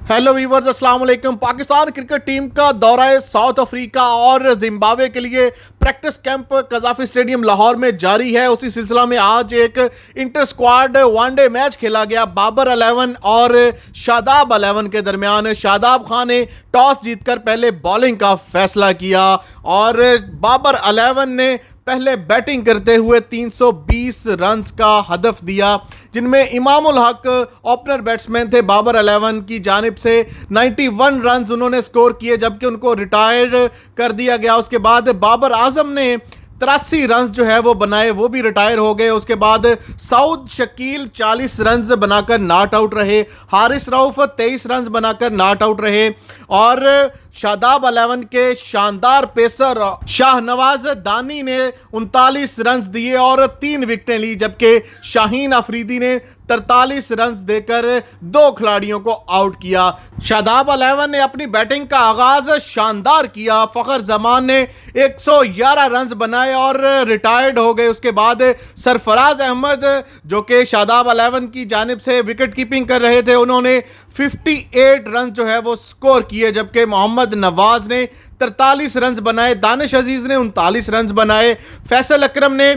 Hello viewers, अस्सलाम वालेकुम। Pakistan cricket team का दौरा साउथ अफ्रीका और जिम्बाब्वे के लिए practice camp Gaddafi stadium Lahore में जारी है। उसी सिलसिला में आज एक इंटर स्क्वाड वनडे मैच खेला गया बाबर 11 और शादाब 11 के दरमियान। शादाब खान ने टॉस जीतकर पहले बॉलिंग का फैसला किया और बाबर 11 ने पहले बैटिंग करते हुए 320 रन्स का हदफ दिया, जिनमें इमामुल हक ओपनर बैट्समैन थे। बाबर 11 की जानिब से 91 रन्स उन्होंने स्कोर किए, जबकि उनको रिटायर कर दिया गया। उसके बाद बाबर आजम ने 83 रन्स जो है वो बनाए, वो भी रिटायर हो गए। उसके बाद सऊद शकील 40 रन्स बनाकर नॉट आउट रहे। हारिस रऊफ 23 रन्स बनाकर नॉट आउट रहे और शादाब 11 के शानदार पेसर शाहनवाज दानी ने 39 रन्स दिए और 3 विकेटें ली, जबकि शाहीन अफरीदी ने 43 रन्स देकर 2 खिलाड़ियों को आउट किया। शादाब 11 ने अपनी बैटिंग का आगाज शानदार किया। फखर जमान ने 111 रन्स बनाए और रिटायर्ड हो गए। उसके बाद सरफराज अहमद, जो कि शादाब 11 की जानिब से विकेट कीपिंग कर रहे थे, उन्होंने 58 रन जो है वो स्कोर किए, जबकि मोहम्मद नवाज ने 43 रन्स बनाए। दानिश अजीज ने 39 रन्स बनाए। फैसल अकरम ने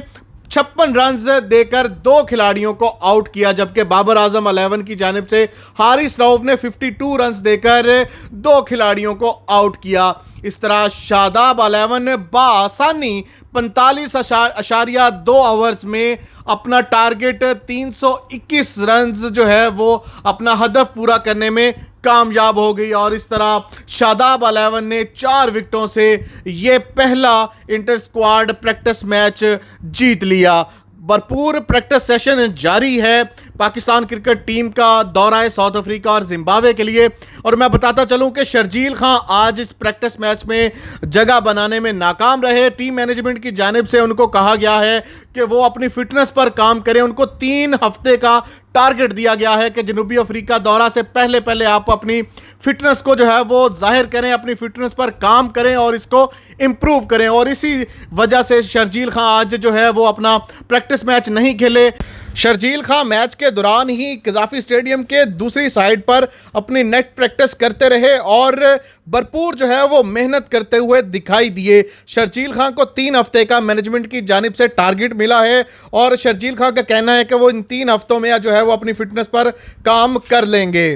56 रन्स देकर 2 खिलाड़ियों को आउट किया, जबकि बाबर आजम 11 की जानिब से हारिस रऊफ ने 52 रन्स देकर 2 खिलाड़ियों को आउट किया। इस तरह शादाब 11 ने बआसानी 45.2 ओवर्स में अपना टारगेट 321 रन्स जो है वो अपना हदफ पूरा करने में कामयाब हो गई और इस तरह शादाब 11 ने 4 विकेटों से ये पहला इंटर स्क्वाड प्रैक्टिस मैच जीत लिया। भरपूर प्रैक्टिस सेशन जारी है पाकिस्तान क्रिकेट टीम का दौरा है साउथ अफ्रीका और जिम्बाब्वे के लिए। और मैं बताता चलूं कि शर्जील खान आज इस प्रैक्टिस मैच में जगह बनाने में नाकाम रहे। टीम मैनेजमेंट की जानिब से उनको कहा गया है कि वो अपनी फिटनेस पर काम करें। उनको 3 हफ्ते का टारगेट दिया गया है कि जनूबी अफ्रीका दौरा से पहले पहले आप अपनी फिटनेस को जो है वो जाहिर करें, अपनी फिटनेस पर काम करें और इसको इम्प्रूव करें। और इसी वजह से शर्जील खान आज जो है वो अपना प्रैक्टिस मैच नहीं खेले। शर्जील खान मैच के दौरान ही कज़ाफी स्टेडियम के दूसरी साइड पर अपनी नेट प्रैक्टिस करते रहे और भरपूर जो है वो मेहनत करते हुए दिखाई दिए। शर्जील खान को 3 हफ्ते का मैनेजमेंट की जानिब से टारगेट मिला है और शर्जील खान का कहना है कि वो इन 3 हफ्तों में जो है वो अपनी फिटनेस पर काम कर लेंगे।